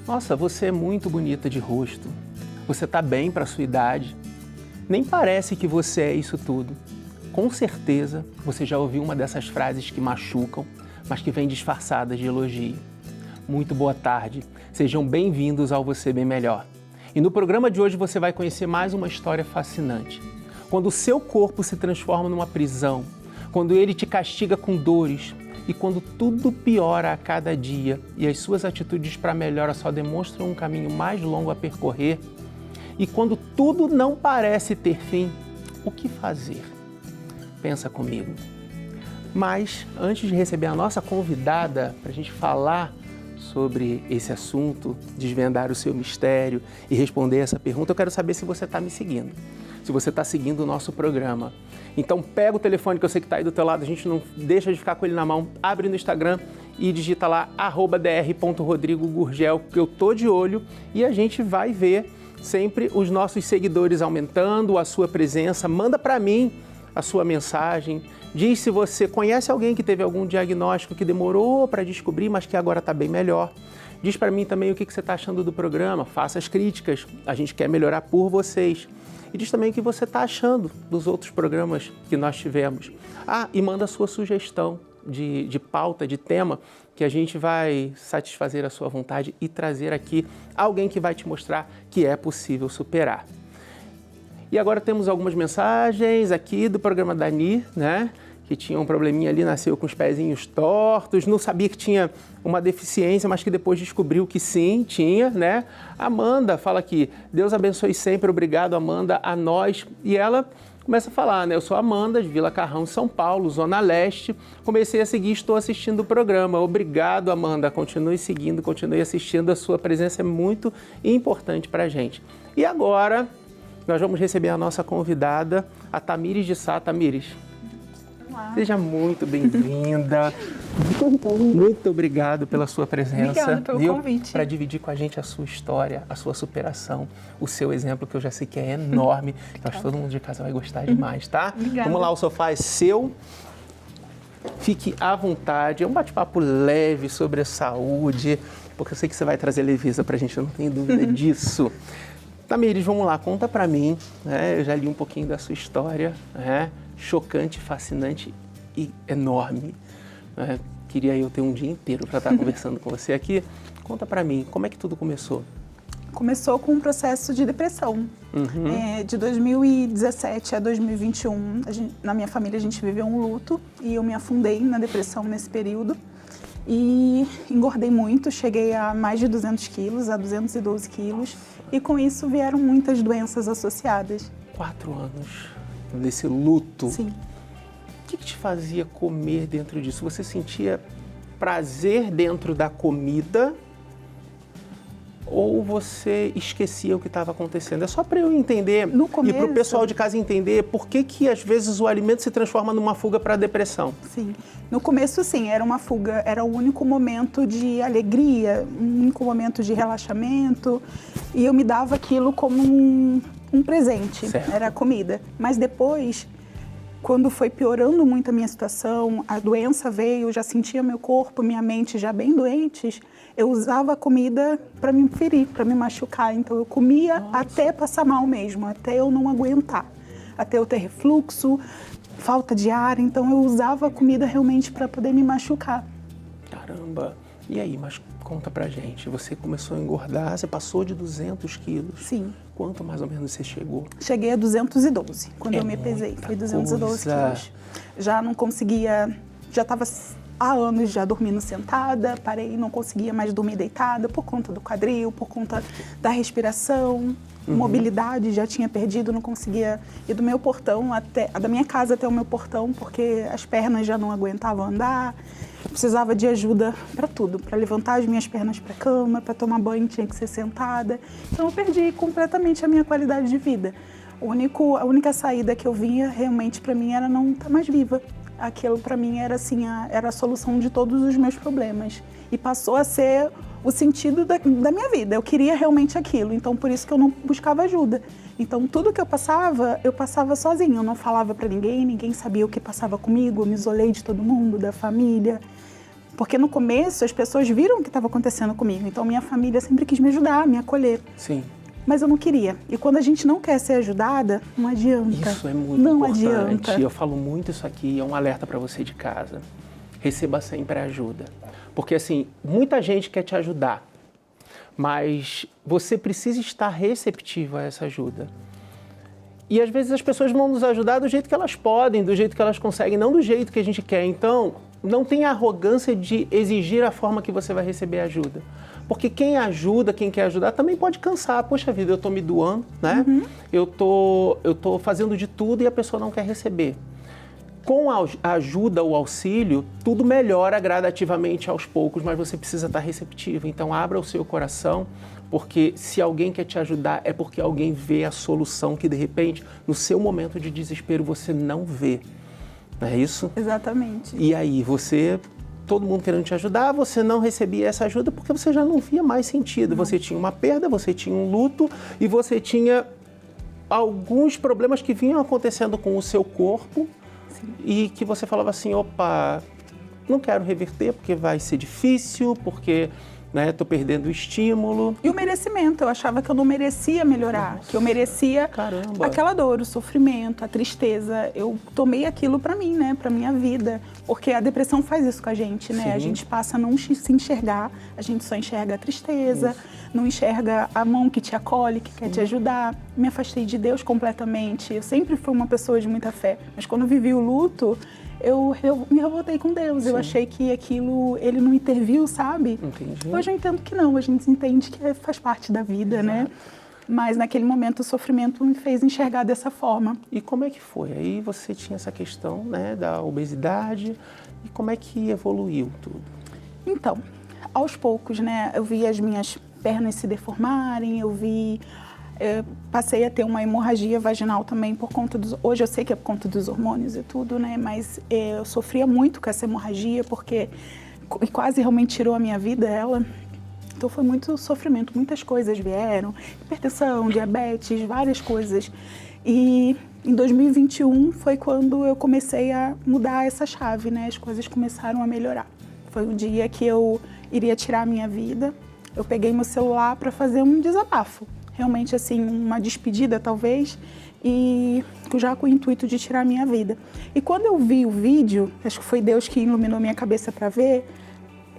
Nossa, você é muito bonita de rosto. Você tá bem para sua idade. Nem parece que você é isso tudo. Com certeza, você já ouviu uma dessas frases que machucam, mas que vêm disfarçadas de elogio. Muito boa tarde. Sejam bem-vindos ao Você Bem Melhor. E no programa de hoje você vai conhecer mais uma história fascinante. Quando o seu corpo se transforma numa prisão, quando ele te castiga com dores e quando tudo piora a cada dia e as suas atitudes para melhora só demonstram um caminho mais longo a percorrer, e quando tudo não parece ter fim, o que fazer? Pensa comigo. Mas antes de receber a nossa convidada para a gente falar sobre esse assunto, desvendar o seu mistério e responder essa pergunta, eu quero saber se você está me seguindo, se você está seguindo o nosso programa. Então pega o telefone que eu sei que está aí do teu lado, a gente não deixa de ficar com ele na mão, abre no Instagram e digita lá @dr.rodrigogurgel, porque eu tô de olho e a gente vai ver sempre os nossos seguidores aumentando, a sua presença. Manda para mim a sua mensagem, diz se você conhece alguém que teve algum diagnóstico que demorou para descobrir, mas que agora está bem melhor. Diz para mim também o que você está achando do programa, faça as críticas, a gente quer melhorar por vocês. E diz também o que você está achando dos outros programas que nós tivemos. E manda a sua sugestão de pauta, de tema, que a gente vai satisfazer a sua vontade e trazer aqui alguém que vai te mostrar que é possível superar. E agora temos algumas mensagens aqui do programa da Ni, né? Que tinha um probleminha ali, nasceu com os pezinhos tortos, não sabia que tinha uma deficiência, mas que depois descobriu que sim, tinha, né? Amanda fala aqui, Deus abençoe sempre, obrigado Amanda, a nós. E ela começa a falar, né? Eu sou Amanda, de Vila Carrão, São Paulo, Zona Leste. Comecei a seguir, estou assistindo o programa. Obrigado, Amanda. Continue seguindo, continue assistindo. A sua presença é muito importante para a gente. E agora, nós vamos receber a nossa convidada, a Tamires de Sá. Tamires, seja muito bem-vinda. Muito obrigado pela sua presença. Obrigada pelo convite. Para dividir com a gente a sua história, a sua superação, o seu exemplo, que eu já sei que é enorme. Eu acho que todo mundo de casa vai gostar demais, tá? Obrigada. Vamos lá, o sofá é seu. Fique à vontade. É um bate-papo leve sobre a saúde, porque eu sei que você vai trazer leveza para a gente, eu não tenho dúvida disso. Tamires, vamos lá, conta para mim, né? Eu já li um pouquinho da sua história, né? Chocante, fascinante e enorme. Né? Queria eu ter um dia inteiro para estar conversando com você aqui. Conta para mim, como é que tudo começou? Começou com um processo de depressão. De 2017 a 2021, na minha família a gente viveu um luto e eu me afundei na depressão nesse período. E engordei muito, cheguei a mais de 200 quilos, a 212 quilos. E com isso vieram muitas doenças associadas. 4 anos desse luto. Sim. O que te fazia comer dentro disso? Você sentia prazer dentro da comida ou você esquecia o que estava acontecendo? É só para eu entender no começo, e para o pessoal de casa entender por que às vezes o alimento se transforma numa fuga para a depressão. Sim. No começo, sim, era uma fuga, era o único momento de alegria, um único momento de relaxamento e eu me dava aquilo como um presente, certo. Era a comida. Mas depois, quando foi piorando muito a minha situação, a doença veio, eu já sentia meu corpo, minha mente já bem doentes, eu usava a comida para me ferir, para me machucar. Então eu comia até passar mal mesmo, até eu não aguentar, até eu ter refluxo, falta de ar. Então eu usava a comida realmente para poder me machucar. Caramba! E aí, mas conta pra gente, você começou a engordar, você passou de 200 quilos. Sim. Quanto mais ou menos você chegou? Cheguei a 212, quando eu me pesei, foi 212 quilos. Já não conseguia, já estava há anos já dormindo sentada, parei, não conseguia mais dormir deitada por conta do quadril, por conta da respiração, mobilidade já tinha perdido, não conseguia ir do meu portão da minha casa até o meu portão, porque as pernas já não aguentavam andar. Precisava de ajuda para tudo, para levantar as minhas pernas para a cama, para tomar banho tinha que ser sentada. Então eu perdi completamente a minha qualidade de vida. A única saída que eu via realmente para mim era não estar mais viva. Aquilo para mim era assim, era a solução de todos os meus problemas. E passou a ser o sentido da minha vida. Eu queria realmente aquilo, então por isso que eu não buscava ajuda. Então tudo que eu passava sozinha. Eu não falava para ninguém, ninguém sabia o que passava comigo. Eu me isolei de todo mundo, da família. Porque no começo as pessoas viram o que estava acontecendo comigo. Então minha família sempre quis me ajudar, me acolher. Sim. Mas eu não queria. E quando a gente não quer ser ajudada, não adianta. Isso é muito não importante. Adianta. Eu falo muito isso aqui, é um alerta para você de casa. Receba sempre ajuda. Porque assim, muita gente quer te ajudar, mas você precisa estar receptivo a essa ajuda. E às vezes as pessoas vão nos ajudar do jeito que elas podem, do jeito que elas conseguem, não do jeito que a gente quer. Então, não tenha arrogância de exigir a forma que você vai receber ajuda. Porque quem ajuda, quem quer ajudar, também pode cansar. Poxa vida, eu estou me doando, né? Eu tô fazendo de tudo e a pessoa não quer receber. Com a ajuda, o auxílio, tudo melhora gradativamente aos poucos, mas você precisa estar receptivo. Então, abra o seu coração, porque se alguém quer te ajudar, é porque alguém vê a solução que, de repente, no seu momento de desespero, você não vê. Não é isso? Exatamente. E aí, todo mundo querendo te ajudar, você não recebia essa ajuda porque você já não via mais sentido. Você tinha uma perda, você tinha um luto e você tinha alguns problemas que vinham acontecendo com o seu corpo. Sim. E que você falava assim, opa, não quero reverter porque vai ser difícil, porque tô perdendo o estímulo. E o merecimento, eu achava que eu não merecia melhorar, que eu merecia aquela dor, o sofrimento, a tristeza. Eu tomei aquilo pra mim, né, pra minha vida, porque a depressão faz isso com a gente, né? Sim. A gente passa a não se enxergar, a gente só enxerga a tristeza, não enxerga a mão que te acolhe, que quer te ajudar. Me afastei de Deus completamente, eu sempre fui uma pessoa de muita fé, mas quando eu vivi o luto, eu me revoltei com Deus. Sim. Eu achei que aquilo, ele não interviu, sabe? Entendi. Hoje eu entendo que não, a gente entende que faz parte da vida, exato, né? Mas naquele momento o sofrimento me fez enxergar dessa forma. E como é que foi? Aí você tinha essa questão, né, da obesidade, e como é que evoluiu tudo? Então, aos poucos, né, eu vi as minhas pernas se deformarem, passei a ter uma hemorragia vaginal também por conta dos... Hoje eu sei que é por conta dos hormônios e tudo, né? Mas eu sofria muito com essa hemorragia porque quase realmente tirou a minha vida, ela. Então foi muito sofrimento, muitas coisas vieram. Hipertensão, diabetes, várias coisas. E em 2021 foi quando eu comecei a mudar essa chave, né? As coisas começaram a melhorar. Foi o dia que eu iria tirar a minha vida. Eu peguei meu celular para fazer um desabafo. Realmente, assim, uma despedida, talvez, e já com o intuito de tirar a minha vida. E quando eu vi o vídeo, acho que foi Deus que iluminou minha cabeça para ver,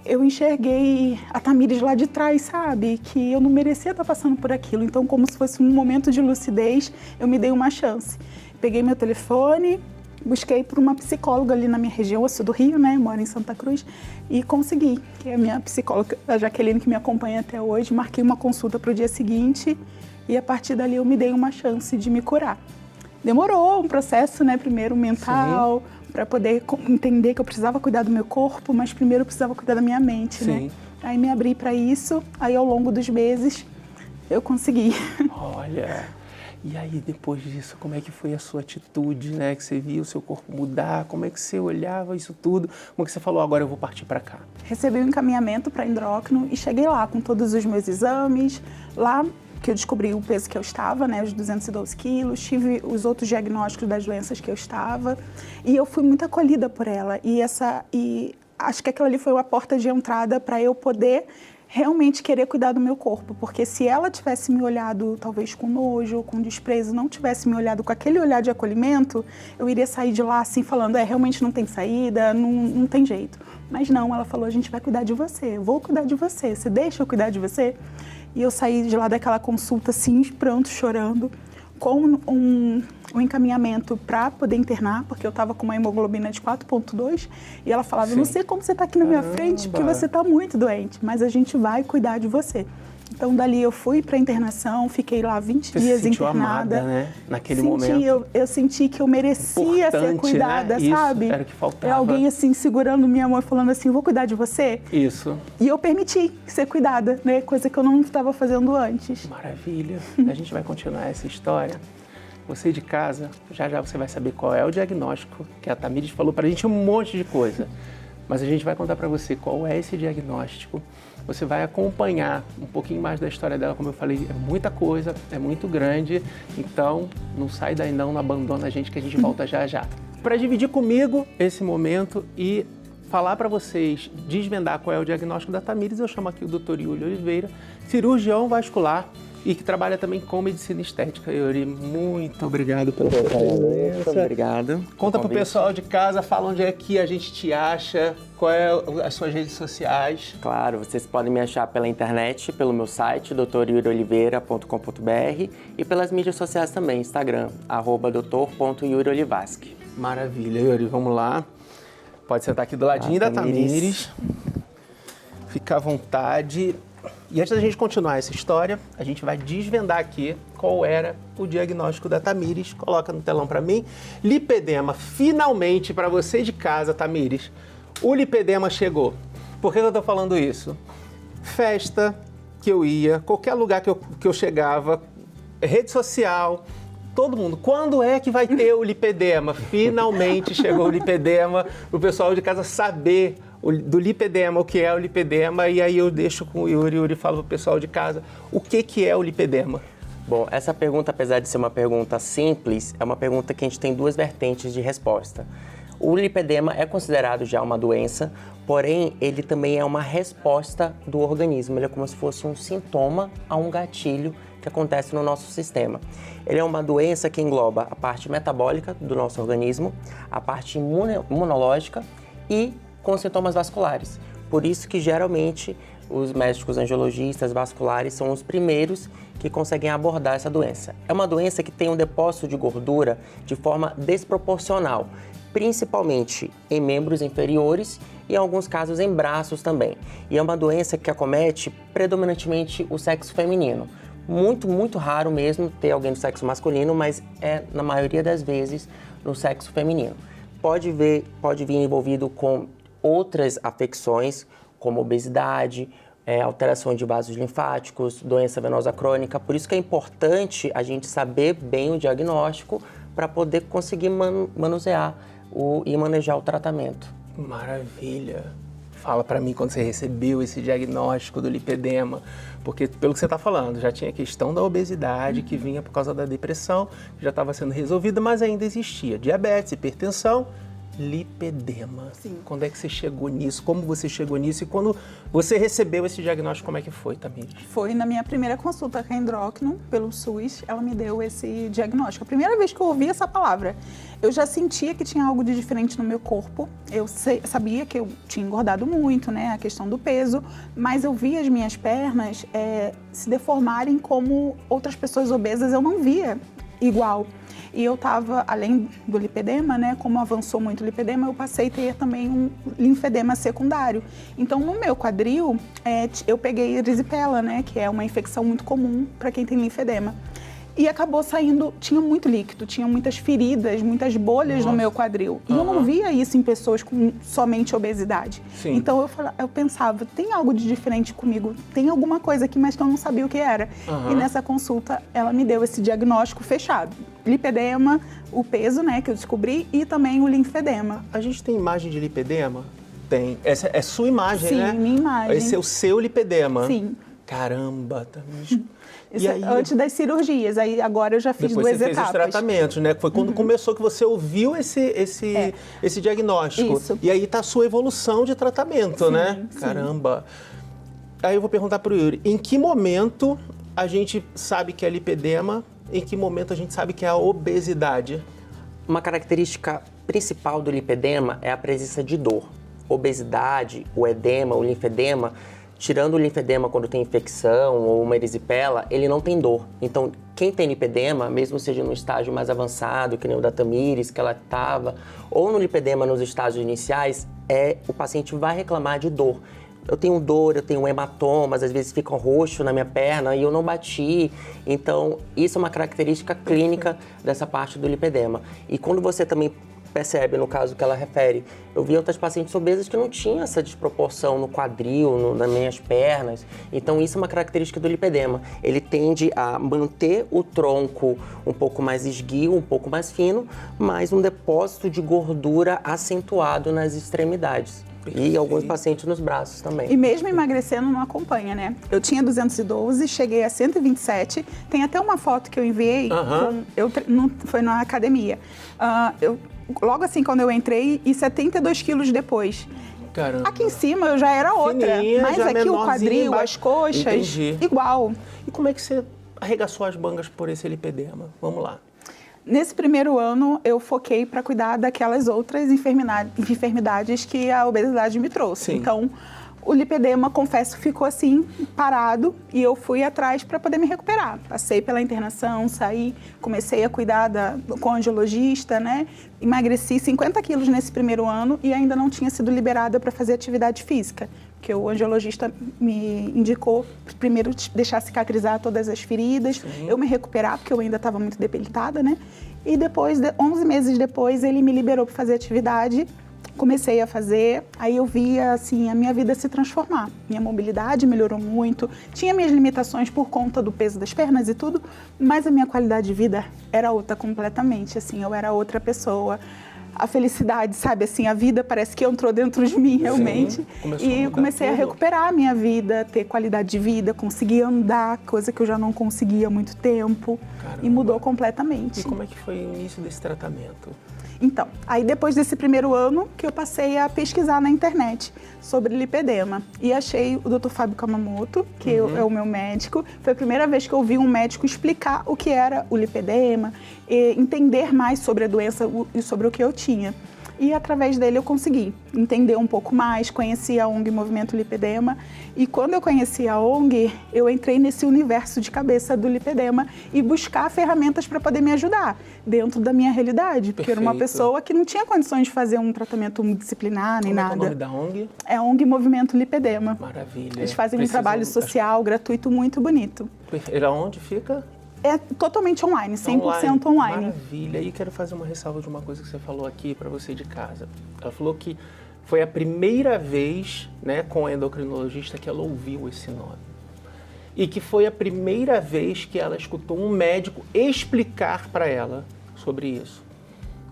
eu enxerguei a Tamires lá de trás, sabe? Que eu não merecia estar passando por aquilo. Então, como se fosse um momento de lucidez, eu me dei uma chance. Peguei meu telefone, busquei por uma psicóloga ali na minha região, eu sou do Rio, né? Moro em Santa Cruz, e consegui. Que é a minha psicóloga, a Jaqueline, que me acompanha até hoje. Marquei uma consulta para o dia seguinte e a partir dali eu me dei uma chance de me curar. Demorou um processo, né? Primeiro mental, para poder entender que eu precisava cuidar do meu corpo, mas primeiro eu precisava cuidar da minha mente, né? Aí me abri para isso, aí ao longo dos meses eu consegui. Olha... E aí, depois disso, como é que foi a sua atitude, né? Que você viu o seu corpo mudar, como é que você olhava isso tudo? Como é que você falou, agora eu vou partir para cá? Recebi um encaminhamento para endócrino e cheguei lá com todos os meus exames, lá que eu descobri o peso que eu estava, né? Os 212 quilos, tive os outros diagnósticos das doenças que eu estava e eu fui muito acolhida por ela. E acho que aquilo ali foi uma porta de entrada para eu poder realmente querer cuidar do meu corpo, porque se ela tivesse me olhado talvez com nojo, com desprezo, não tivesse me olhado com aquele olhar de acolhimento, eu iria sair de lá assim falando, realmente não tem saída, não tem jeito. Mas não, ela falou, a gente vai cuidar de você, eu vou cuidar de você, você deixa eu cuidar de você? E eu saí de lá daquela consulta assim, pronto, chorando, com um encaminhamento para poder internar, porque eu estava com uma hemoglobina de 4,2 e ela falava, eu não sei como você está aqui na minha frente, porque você está muito doente, mas a gente vai cuidar de você. Então, dali eu fui para internação, fiquei lá 20 dias internada. Você se sentiu amada, né? Naquele momento. Eu senti que eu merecia ser cuidada, né? Sabe? Isso, era o que faltava. É alguém assim, segurando minha mão e falando assim, vou cuidar de você. Isso. E eu permiti ser cuidada, né? Coisa que eu não estava fazendo antes. Maravilha. A gente vai continuar essa história. Você de casa, já você vai saber qual é o diagnóstico, que a Tamires falou pra gente um monte de coisa. Mas a gente vai contar pra você qual é esse diagnóstico. Você vai acompanhar um pouquinho mais da história dela, como eu falei, é muita coisa, é muito grande. Então, não sai daí não abandona a gente que a gente volta já já. Para dividir comigo esse momento e falar para vocês, desvendar qual é o diagnóstico da Tamires, eu chamo aqui o Dr. Yuri Oliveira, cirurgião vascular e que trabalha também com medicina estética. Yuri, muito obrigado pela sua presença. Obrigado. Conta pro pessoal de casa, fala onde é que a gente te acha, qual é as suas redes sociais. Claro, vocês podem me achar pela internet, pelo meu site, doutoryurioliveira.com.br e pelas mídias sociais também, Instagram, @doutor.yuriolivasque. Maravilha, Yuri, vamos lá. Pode sentar aqui do ladinho da Tamires. Fica à vontade. E antes da gente continuar essa história, a gente vai desvendar aqui qual era o diagnóstico da Tamires. Coloca no telão para mim. Lipedema, finalmente, para você de casa, Tamires, o lipedema chegou. Por que eu tô falando isso? Festa que eu ia, qualquer lugar que eu chegava, rede social, todo mundo, quando é que vai ter o lipedema? Finalmente chegou o lipedema, o pessoal de casa saber do lipedema, o que é o lipedema, e aí eu deixo com o Yuri, fala pro pessoal de casa, o que é o lipedema? Bom, essa pergunta, apesar de ser uma pergunta simples, é uma pergunta que a gente tem duas vertentes de resposta. O lipedema é considerado já uma doença, porém ele também é uma resposta do organismo, ele é como se fosse um sintoma a um gatilho que acontece no nosso sistema. Ele é uma doença que engloba a parte metabólica do nosso organismo, a parte imunológica e com sintomas vasculares. Por isso que geralmente os médicos angiologistas vasculares são os primeiros que conseguem abordar essa doença. É uma doença que tem um depósito de gordura de forma desproporcional, principalmente em membros inferiores e em alguns casos em braços também. E é uma doença que acomete predominantemente o sexo feminino. Muito raro mesmo ter alguém do sexo masculino, mas é na maioria das vezes no sexo feminino. Pode vir envolvido com outras afecções, como obesidade, alteração de vasos linfáticos, doença venosa crônica. Por isso que é importante a gente saber bem o diagnóstico para poder conseguir manusear e manejar o tratamento. Maravilha! Fala para mim quando você recebeu esse diagnóstico do lipedema, porque pelo que você está falando, já tinha a questão da obesidade que vinha por causa da depressão, que já estava sendo resolvida, mas ainda existia diabetes, hipertensão, lipedema. Sim. Quando é que você chegou nisso? Como você chegou nisso? E quando você recebeu esse diagnóstico, como é que foi, Tamires? Foi na minha primeira consulta com a endócrino, pelo SUS, ela me deu esse diagnóstico. A primeira vez que eu ouvi essa palavra, eu já sentia que tinha algo de diferente no meu corpo. Eu sabia que eu tinha engordado muito, né, a questão do peso, mas eu via as minhas pernas se deformarem como outras pessoas obesas, eu não via igual. E eu estava, além do lipedema, né, como avançou muito o lipedema, eu passei a ter também um linfedema secundário. Então, no meu quadril, eu peguei erisipela, né, que é uma infecção muito comum para quem tem linfedema. E acabou saindo, tinha muito líquido, tinha muitas feridas, muitas bolhas no meu quadril. E eu não via isso em pessoas com somente obesidade. Sim. Então eu pensava, tem algo de diferente comigo, tem alguma coisa aqui, mas que eu não sabia o que era. E nessa consulta, ela me deu esse diagnóstico fechado. Lipedema, o peso, né, que eu descobri, e também o linfedema. A gente tem imagem de lipedema? Tem. Essa é sua imagem, Sim, né? Sim, minha imagem. Esse é o seu lipedema? Sim. Caramba, Tamires. Isso aí, antes das cirurgias, aí agora eu já fiz duas etapas. Depois você fez os tratamentos, né? Foi quando começou que você ouviu esse diagnóstico. Isso. E aí tá a sua evolução de tratamento, né? Sim. Caramba. Aí eu vou perguntar pro Yuri, em que momento a gente sabe que é lipedema, em que momento a gente sabe que é a obesidade? Uma característica principal do lipedema é a presença de dor. Obesidade, o edema, o linfedema, tirando o linfedema quando tem infecção ou uma erisipela, ele não tem dor. Então, quem tem lipedema, mesmo seja no estágio mais avançado, que nem o da Tamires, que ela estava, ou no lipedema nos estágios iniciais, o paciente vai reclamar de dor. Eu tenho dor, eu tenho hematomas, às vezes fica roxo na minha perna e eu não bati. Então, isso é uma característica clínica dessa parte do lipedema. E quando você também percebe, no caso que ela refere, eu vi outras pacientes obesas que não tinham essa desproporção no quadril, nas minhas pernas. Então, isso é uma característica do lipedema. Ele tende a manter o tronco um pouco mais esguio, um pouco mais fino, mas um depósito de gordura acentuado nas extremidades. E alguns pacientes nos braços também. E mesmo emagrecendo não acompanha, né? Eu tinha 212, cheguei a 127. Tem até uma foto que eu enviei, foi na academia. Logo assim, quando eu entrei, e 72 quilos depois. Caramba. Aqui em cima eu já era outra, Fininha, mas já aqui o menorzinha quadril, embaixo. as coxas, Entendi. igual. E como é que você arregaçou as mangas por esse lipedema? Vamos lá. Nesse primeiro ano, eu foquei para cuidar daquelas outras enfermidades que a obesidade me trouxe. Sim. Então, o lipedema, confesso, ficou assim, parado, e eu fui atrás para poder me recuperar. Passei pela internação, saí, comecei a cuidar com o angiologista, né? Emagreci 50 quilos nesse primeiro ano e ainda não tinha sido liberada para fazer atividade física, porque o angiologista me indicou primeiro deixar cicatrizar todas as feridas, eu me recuperar, porque eu ainda estava muito debilitada, né? E depois, 11 meses depois, ele me liberou para fazer atividade. Comecei a fazer, aí eu via assim, a minha vida se transformar. Minha mobilidade melhorou muito, tinha minhas limitações por conta do peso das pernas e tudo, mas a minha qualidade de vida era outra completamente, assim, eu era outra pessoa. A felicidade, sabe, assim, a vida parece que entrou dentro de mim realmente. E comecei a recuperar a minha vida, ter qualidade de vida, conseguir andar, coisa que eu já não conseguia há muito tempo. Caramba. E mudou completamente. E como é que foi o início desse tratamento? Então, aí depois desse primeiro ano que eu passei a pesquisar na internet sobre lipedema e achei o Dr. Fábio Kamamoto, que é o meu médico. Foi a primeira vez que eu vi um médico explicar o que era o lipedema, e entender mais sobre a doença e sobre o que eu tinha. E através dele eu consegui entender um pouco mais, conheci a ONG Movimento Lipedema. E quando eu conheci a ONG, eu entrei nesse universo de cabeça do lipedema e buscar ferramentas para poder me ajudar dentro da minha realidade. Porque eu era uma pessoa que não tinha condições de fazer um tratamento disciplinar nem nada. Como é o nome da ONG? É a ONG Movimento Lipedema. Maravilha. Eles fazem um trabalho social, gratuito, muito bonito. Ele aonde fica? É totalmente online, 100% online. Maravilha. E quero fazer uma ressalva de uma coisa que você falou aqui para você de casa. Ela falou que foi a primeira vez, né, com a endocrinologista que ela ouviu esse nome. E que foi a primeira vez que ela escutou um médico explicar para ela sobre isso.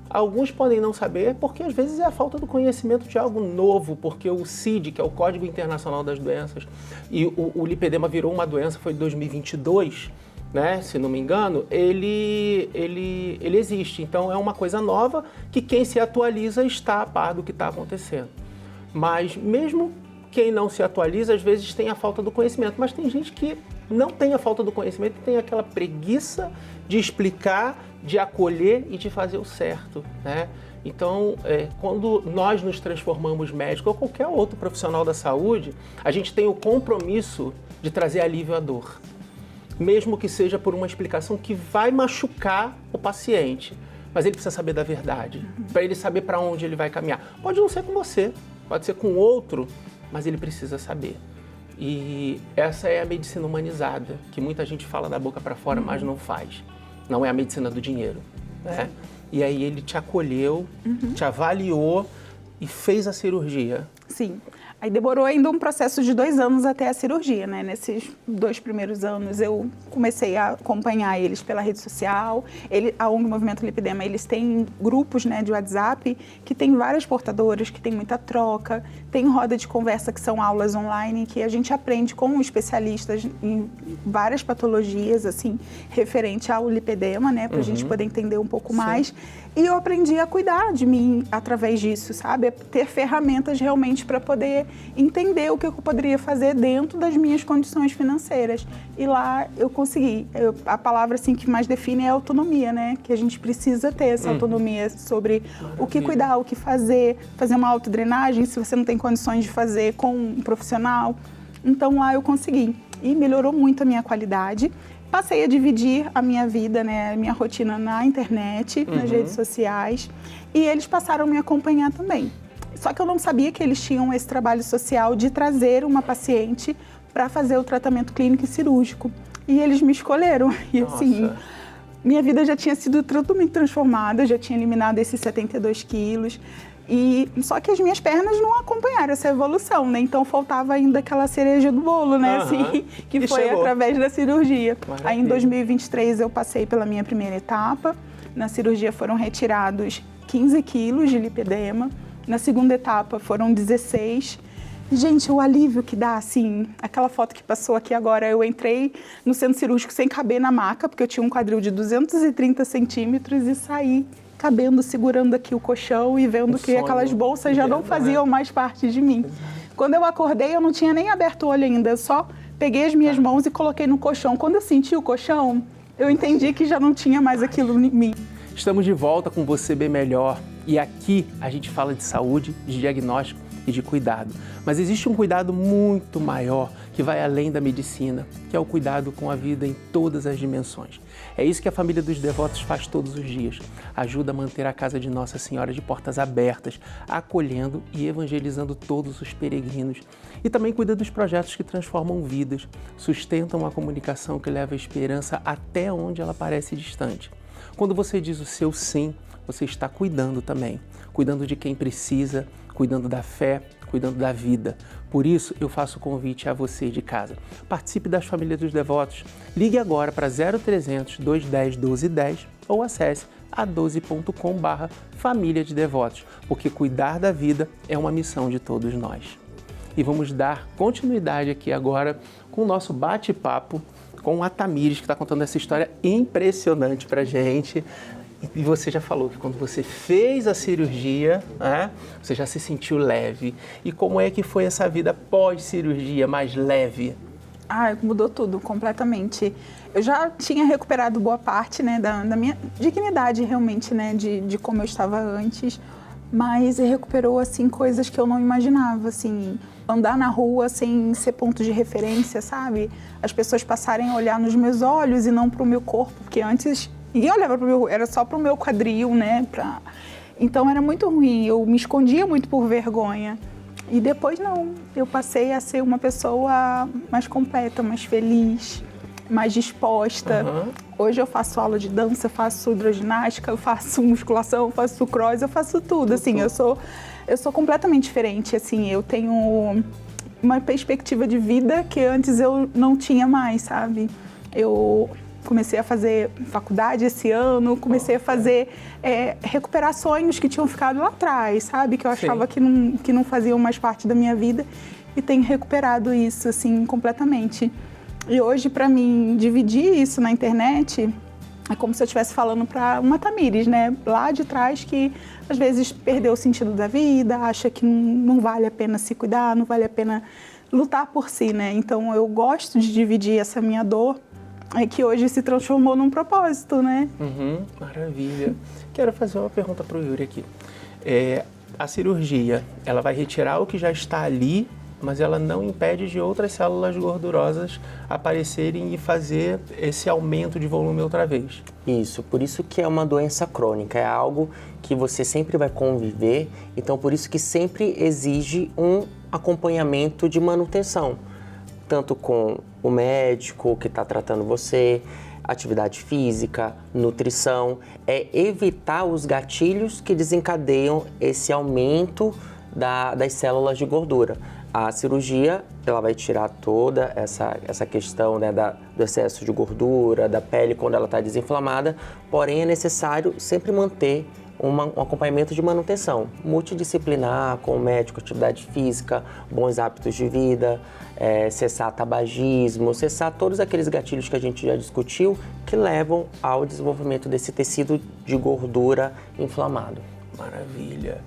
Alguns podem não saber porque às vezes é a falta do conhecimento de algo novo, porque o CID, que é o Código Internacional das Doenças, e o lipedema virou uma doença, foi em 2022, né, se não me engano, ele existe. Então é uma coisa nova que quem se atualiza está a par do que está acontecendo. Mas mesmo quem não se atualiza, às vezes tem a falta do conhecimento. Mas tem gente que não tem a falta do conhecimento e tem aquela preguiça de explicar, de acolher e de fazer o certo, né? Então, quando nós nos transformamos médicos ou qualquer outro profissional da saúde, a gente tem o compromisso de trazer alívio à dor. Mesmo que seja por uma explicação que vai machucar o paciente. Mas ele precisa saber da verdade, para ele saber para onde ele vai caminhar. Pode não ser com você, pode ser com outro, mas ele precisa saber. E essa é a medicina humanizada, que muita gente fala da boca para fora, mas não faz. Não é a medicina do dinheiro, né? E aí ele te acolheu, te avaliou e fez a cirurgia. Sim. Aí demorou ainda um processo de 2 anos até a cirurgia, né? Nesses 2 primeiros anos eu comecei a acompanhar eles pela rede social. A ONG Movimento Lipedema, eles têm grupos, né, de WhatsApp que tem várias portadoras, que tem muita troca. Tem roda de conversa que são aulas online que a gente aprende com especialistas em várias patologias, assim, referente ao lipedema, né? Pra gente poder entender um pouco mais. E eu aprendi a cuidar de mim através disso, sabe? Ter ferramentas realmente para poder entender o que eu poderia fazer dentro das minhas condições financeiras. E lá eu consegui. A palavra assim, que mais define é autonomia, né? Que a gente precisa ter essa autonomia sobre o que cuidar, o que fazer uma autodrenagem, se você não tem condições de fazer com um profissional. Então lá eu consegui. E melhorou muito a minha qualidade. Passei a dividir a minha vida, né, a minha rotina na internet, nas redes sociais, e eles passaram a me acompanhar também. Só que eu não sabia que eles tinham esse trabalho social de trazer uma paciente para fazer o tratamento clínico e cirúrgico. E eles me escolheram. E assim, minha vida já tinha sido totalmente transformada, eu já tinha eliminado esses 72 quilos. Só que as minhas pernas não acompanharam essa evolução, né? Então faltava ainda aquela cereja do bolo, né? Assim, que foi através da cirurgia. Maravilha. Aí em 2023 eu passei pela minha primeira etapa. Na cirurgia foram retirados 15 quilos de lipedema. Na segunda etapa foram 16. Gente, o alívio que dá, assim, aquela foto que passou aqui agora, eu entrei no centro cirúrgico sem caber na maca, porque eu tinha um quadril de 230 centímetros e saí cabendo, segurando aqui o colchão e vendo que aquelas bolsas já não faziam mais parte de mim. Quando eu acordei, eu não tinha nem aberto o olho ainda, eu só peguei as minhas mãos e coloquei no colchão. Quando eu senti o colchão, eu entendi que já não tinha mais aquilo em mim. Estamos de volta com Você Bem Melhor e aqui a gente fala de saúde, de diagnóstico e de cuidado. Mas existe um cuidado muito maior que vai além da medicina, que é o cuidado com a vida em todas as dimensões. É isso que a família dos Devotos faz todos os dias. Ajuda a manter a casa de Nossa Senhora de portas abertas, acolhendo e evangelizando todos os peregrinos. E também cuida dos projetos que transformam vidas, sustentam a comunicação que leva a esperança até onde ela parece distante. Quando você diz o seu sim, você está cuidando também. Cuidando de quem precisa, cuidando da fé, cuidando da vida. Por isso, eu faço o convite a você de casa. Participe das Famílias dos Devotos. Ligue agora para 0300 210 1210 ou acesse a12.com/família de devotos, porque cuidar da vida é uma missão de todos nós. E vamos dar continuidade aqui agora com o nosso bate-papo com a Tamires, que está contando essa história impressionante para a gente. E você já falou que quando você fez a cirurgia, né, você já se sentiu leve. E como é que foi essa vida pós-cirurgia, mais leve? Mudou tudo, completamente. Eu já tinha recuperado boa parte, né, da minha dignidade, realmente, né, de como eu estava antes. Mas recuperou, assim, coisas que eu não imaginava, assim, andar na rua sem ser ponto de referência, sabe? As pessoas passarem a olhar nos meus olhos e não para o meu corpo, porque antes ninguém olhava para o meu, era só para o meu quadril, né? Então era muito ruim, eu me escondia muito por vergonha. E depois não, eu passei a ser uma pessoa mais completa, mais feliz, mais disposta. Hoje eu faço aula de dança, eu faço hidroginástica, eu faço musculação, eu faço cross, eu faço tudo. Assim, eu sou completamente diferente. Assim, eu tenho uma perspectiva de vida que antes eu não tinha mais, sabe? Eu comecei a fazer faculdade esse ano, comecei a fazer, recuperar sonhos que tinham ficado lá atrás, sabe? Que eu achava que não faziam mais parte da minha vida e tenho recuperado isso, assim, completamente. E hoje, para mim, dividir isso na internet é como se eu estivesse falando para uma Tamires, né? Lá de trás, que às vezes perdeu o sentido da vida, acha que não vale a pena se cuidar, não vale a pena lutar por si, né? Então, eu gosto de dividir essa minha dor, que hoje se transformou num propósito, né? Maravilha. Quero fazer uma pergunta para o Yuri aqui. A cirurgia, ela vai retirar o que já está ali, mas ela não impede de outras células gordurosas aparecerem e fazer esse aumento de volume outra vez. Isso, por isso que é uma doença crônica, é algo que você sempre vai conviver, então por isso que sempre exige um acompanhamento de manutenção, tanto com o médico que está tratando você, atividade física, nutrição, evitar os gatilhos que desencadeiam esse aumento das células de gordura. A cirurgia, ela vai tirar toda essa questão, né, do excesso de gordura, da pele quando ela está desinflamada, porém é necessário sempre manter um acompanhamento de manutenção multidisciplinar, com o médico, atividade física, bons hábitos de vida, cessar tabagismo, cessar todos aqueles gatilhos que a gente já discutiu que levam ao desenvolvimento desse tecido de gordura inflamado. Maravilha!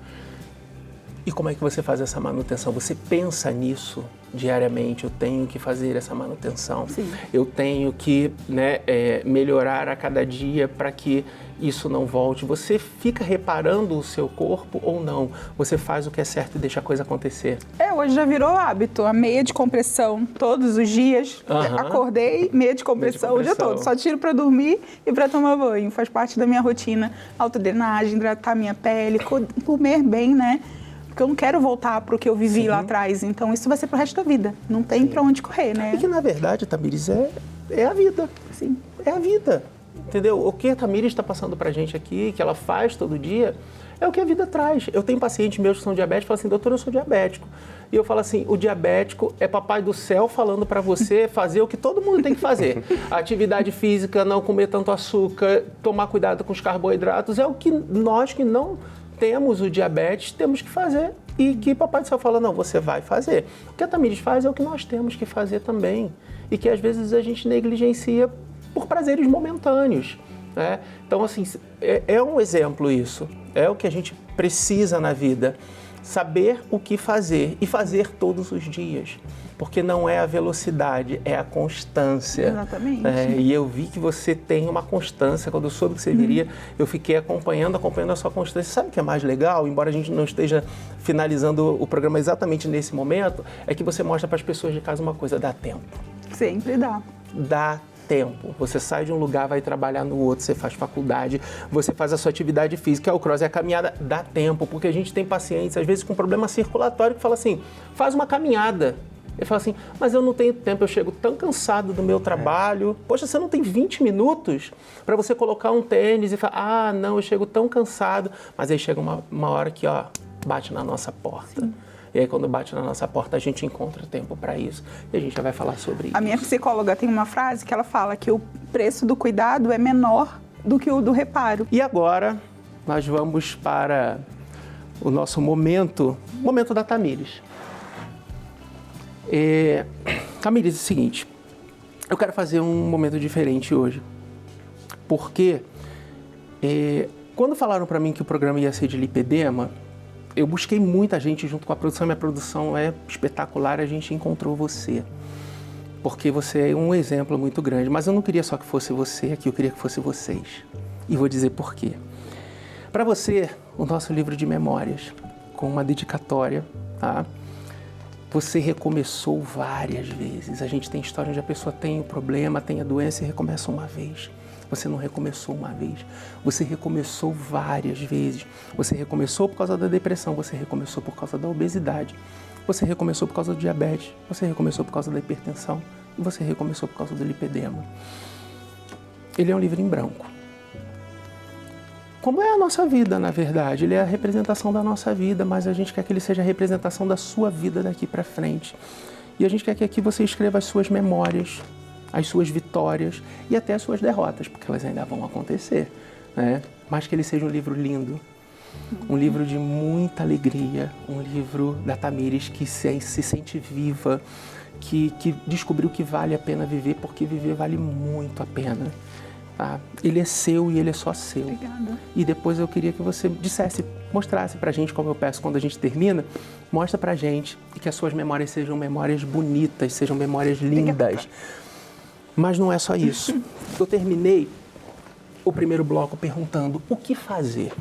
E como é que você faz essa manutenção? Você pensa nisso diariamente? Eu tenho que fazer essa manutenção. Sim. Eu tenho que, né, melhorar a cada dia para que isso não volte. Você fica reparando o seu corpo ou não? Você faz o que é certo e deixa a coisa acontecer? Hoje já virou hábito. A meia de compressão todos os dias. Acordei, meia de compressão o dia todo. Só tiro para dormir e para tomar banho. Faz parte da minha rotina. Autodrenagem, hidratar minha pele, comer bem, né? Porque eu não quero voltar para o que eu vivi lá atrás. Então, isso vai ser pro resto da vida. Não tem para onde correr, né? E que, na verdade, Tamires, é a vida. Sim. É a vida. Entendeu? O que a Tamires está passando pra gente aqui, que ela faz todo dia, é o que a vida traz. Eu tenho pacientes meus que são diabéticos e falam assim, doutor, eu sou diabético. E eu falo assim, o diabético é papai do céu falando para você fazer o que todo mundo tem que fazer. Atividade física, não comer tanto açúcar, tomar cuidado com os carboidratos, é o que nós que não temos o diabetes, temos que fazer. E que papai do céu fala, não, você vai fazer. O que a Tamires faz é o que nós temos que fazer também. E que às vezes a gente negligencia por prazeres momentâneos. né? Então, assim, é um exemplo isso. É o que a gente precisa na vida. Saber o que fazer e fazer todos os dias. Porque não é a velocidade, é a constância. Exatamente. E eu vi que você tem uma constância. Quando eu soube que você viria, eu fiquei acompanhando a sua constância. Sabe o que é mais legal? Embora a gente não esteja finalizando o programa exatamente nesse momento, é que você mostra para as pessoas de casa uma coisa: dá tempo. Sempre dá. Dá tempo. Você sai de um lugar, vai trabalhar no outro, você faz faculdade, você faz a sua atividade física, o cross, a caminhada, dá tempo, porque a gente tem pacientes, às vezes, com problema circulatório, que fala assim, faz uma caminhada. Ele fala assim, mas eu não tenho tempo, eu chego tão cansado do meu trabalho. Poxa, você não tem 20 minutos para você colocar um tênis e falar, não, eu chego tão cansado. Mas aí chega uma hora que, bate na nossa porta. Sim. E aí, quando bate na nossa porta, a gente encontra tempo para isso. E a gente já vai falar sobre isso. A minha psicóloga tem uma frase que ela fala que o preço do cuidado é menor do que o do reparo. E agora, nós vamos para o nosso momento da Tamires. Tamires, é o seguinte, eu quero fazer um momento diferente hoje. Porque quando falaram para mim que o programa ia ser de lipedema, eu busquei muita gente junto com a produção, minha produção é espetacular, a gente encontrou você. Porque você é um exemplo muito grande, mas eu não queria só que fosse você aqui, eu queria que fosse vocês. E vou dizer por quê. Para você, o nosso livro de memórias, com uma dedicatória, tá? Você recomeçou várias vezes. A gente tem história onde a pessoa tem o problema, tem a doença e recomeça uma vez. Você não recomeçou uma vez, você recomeçou várias vezes. Você recomeçou por causa da depressão, você recomeçou por causa da obesidade, você recomeçou por causa do diabetes, você recomeçou por causa da hipertensão e você recomeçou por causa do lipedema. Ele é um livro em branco. Como é a nossa vida, na verdade. Ele é a representação da nossa vida, mas a gente quer que ele seja a representação da sua vida daqui para frente. E a gente quer que aqui você escreva as suas memórias, as suas vitórias e até as suas derrotas, porque elas ainda vão acontecer, né? Mas que ele seja um livro lindo, um livro de muita alegria, um livro da Tamires que se sente viva, que descobriu que vale a pena viver, porque viver vale muito a pena. Tá? Ele é seu e ele é só seu. Obrigada. E depois eu queria que você mostrasse pra gente, como eu peço quando a gente termina, mostra pra gente e que as suas memórias sejam memórias bonitas, sejam memórias lindas. Obrigada. Mas não é só isso. Eu terminei o primeiro bloco perguntando o que fazer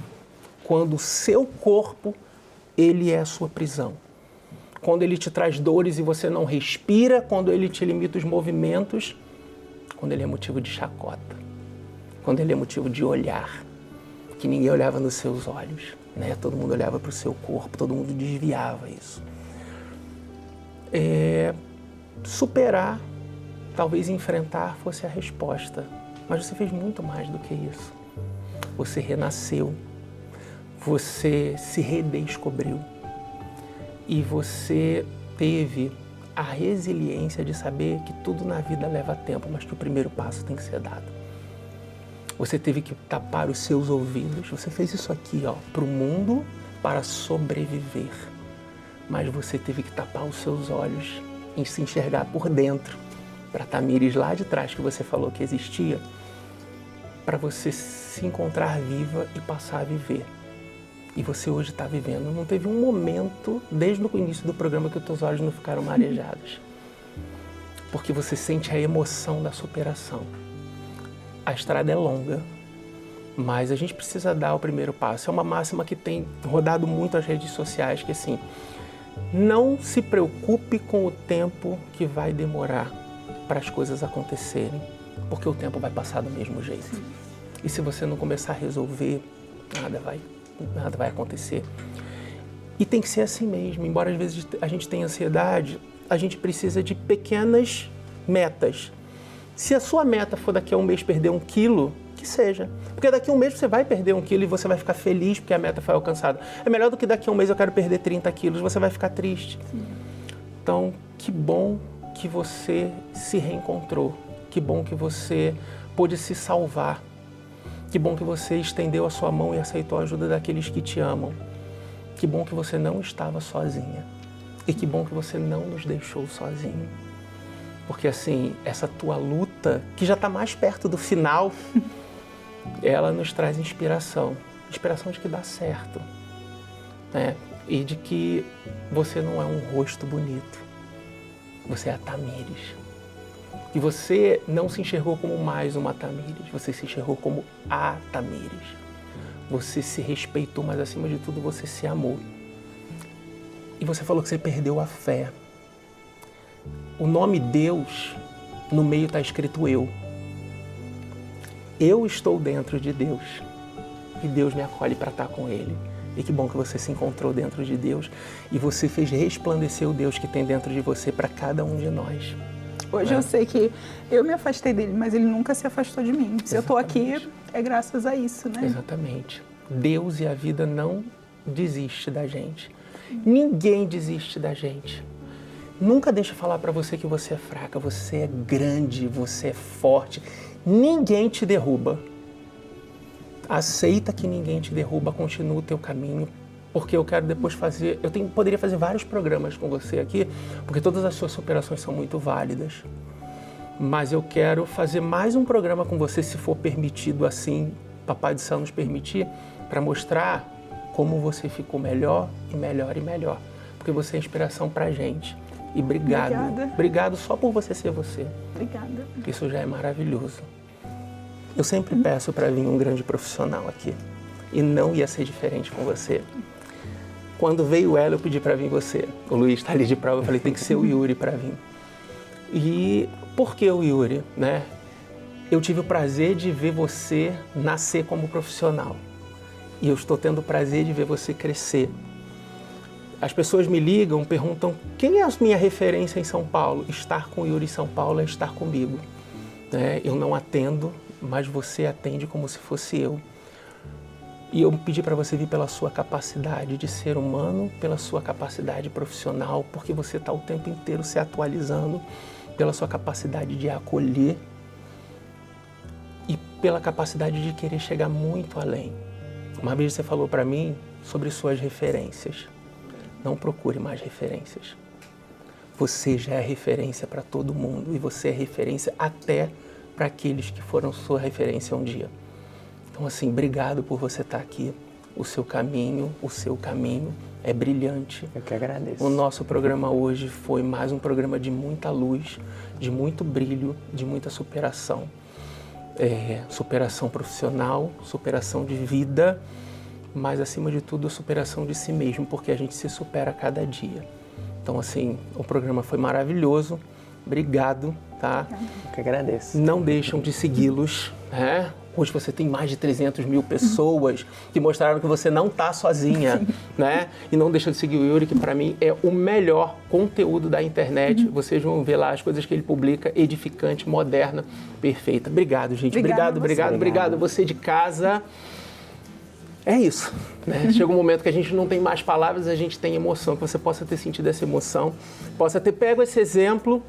quando o seu corpo, ele é a sua prisão. Quando ele te traz dores e você não respira, quando ele te limita os movimentos, quando ele é motivo de chacota, quando ele é motivo de olhar, que ninguém olhava nos seus olhos, né? Todo mundo olhava para o seu corpo, todo mundo desviava isso. Superar, talvez enfrentar fosse a resposta, mas você fez muito mais do que isso. Você renasceu, você se redescobriu e você teve a resiliência de saber que tudo na vida leva tempo, mas que o primeiro passo tem que ser dado. Você teve que tapar os seus ouvidos, você fez isso aqui, para o mundo, para sobreviver. Mas você teve que tapar os seus olhos e se enxergar por dentro, para Tamires lá de trás que você falou que existia, para você se encontrar viva e passar a viver. E você hoje está vivendo. Não teve um momento, desde o início do programa, que os teus olhos não ficaram marejados. Porque você sente a emoção da superação. A estrada é longa, mas a gente precisa dar o primeiro passo. É uma máxima que tem rodado muito as redes sociais, que assim, não se preocupe com o tempo que vai demorar para as coisas acontecerem, porque o tempo vai passar do mesmo jeito. E se você não começar a resolver, nada vai acontecer. E tem que ser assim mesmo. Embora às vezes a gente tenha ansiedade, a gente precisa de pequenas metas. Se a sua meta for daqui a um mês perder 1 quilo, que seja. Porque daqui a um mês você vai perder 1 quilo e você vai ficar feliz porque a meta foi alcançada. É melhor do que daqui a um mês eu quero perder 30 quilos, você vai ficar triste. Sim. Então, que bom que você se reencontrou. Que bom que você pôde se salvar. Que bom que você estendeu a sua mão e aceitou a ajuda daqueles que te amam. Que bom que você não estava sozinha. E que bom que você não nos deixou sozinho. Porque assim, essa tua luta, que já está mais perto do final, ela nos traz inspiração de que dá certo, né? E de que você não é um rosto bonito, você é a Tamires. E você não se enxergou como mais uma Tamires, você se enxergou como a Tamires. Você se respeitou, mas acima de tudo você se amou. E você falou que você perdeu a fé. O nome Deus, no meio está escrito eu. Eu estou dentro de Deus e Deus me acolhe para estar com Ele. E que bom que você se encontrou dentro de Deus e você fez resplandecer o Deus que tem dentro de você para cada um de nós. Hoje eu sei que eu me afastei dele, mas ele nunca se afastou de mim. Se eu estou aqui, é graças a isso, né? Exatamente. Deus e a vida não desiste da gente. Ninguém desiste da gente. Nunca deixe falar para você que você é fraca, você é grande, você é forte. Ninguém te derruba. Aceita que ninguém te derruba, continua o teu caminho, porque eu quero depois fazer, poderia fazer vários programas com você aqui, porque todas as suas superações são muito válidas. Mas eu quero fazer mais um programa com você, se for permitido assim, Papai do Céu nos permitir, para mostrar como você ficou melhor e melhor e melhor, porque você é inspiração pra gente. E obrigado. Obrigada. Obrigado só por você ser você. Obrigada. Isso já é maravilhoso. Eu sempre peço para vir um grande profissional aqui. E não ia ser diferente com você. Quando veio o Hélio, eu pedi para vir você. O Luiz está ali de prova, eu falei, tem que ser o Yuri para vir. E por que o Yuri, né? Eu tive o prazer de ver você nascer como profissional. E eu estou tendo o prazer de ver você crescer. As pessoas me ligam, perguntam, quem é a minha referência em São Paulo? Estar com o Yuri em São Paulo é estar comigo. Né? Eu não atendo, mas você atende como se fosse eu. E eu pedi para você vir pela sua capacidade de ser humano, pela sua capacidade profissional, porque você está o tempo inteiro se atualizando, pela sua capacidade de acolher e pela capacidade de querer chegar muito além. Uma vez você falou para mim sobre suas referências. Não procure mais referências. Você já é referência para todo mundo e você é referência até para aqueles que foram sua referência um dia. Então, assim, obrigado por você estar aqui. O seu caminho é brilhante. Eu que agradeço. O nosso programa hoje foi mais um programa de muita luz, de muito brilho, de muita superação. Superação profissional, superação de vida, mas, acima de tudo, a superação de si mesmo, porque a gente se supera a cada dia. Então, assim, o programa foi maravilhoso. Obrigado, tá? Eu que agradeço. Não deixam de segui-los, né? Hoje você tem mais de 300 mil pessoas que mostraram que você não está sozinha, né? E não deixa de seguir o Yuri, que para mim é o melhor conteúdo da internet. Vocês vão ver lá as coisas que ele publica, edificante, moderna, perfeita. Obrigado, gente. Obrigado. Você de casa. É isso, né? Chega um momento que a gente não tem mais palavras, a gente tem emoção, que você possa ter sentido essa emoção, possa ter pego esse exemplo.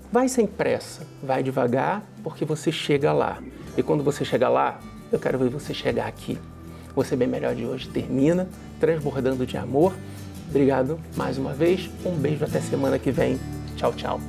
Vai sem pressa, vai devagar, porque você chega lá. E quando você chegar lá, eu quero ver você chegar aqui. Você Bem Melhor de hoje termina transbordando de amor. Obrigado mais uma vez. Um beijo até semana que vem. Tchau, tchau.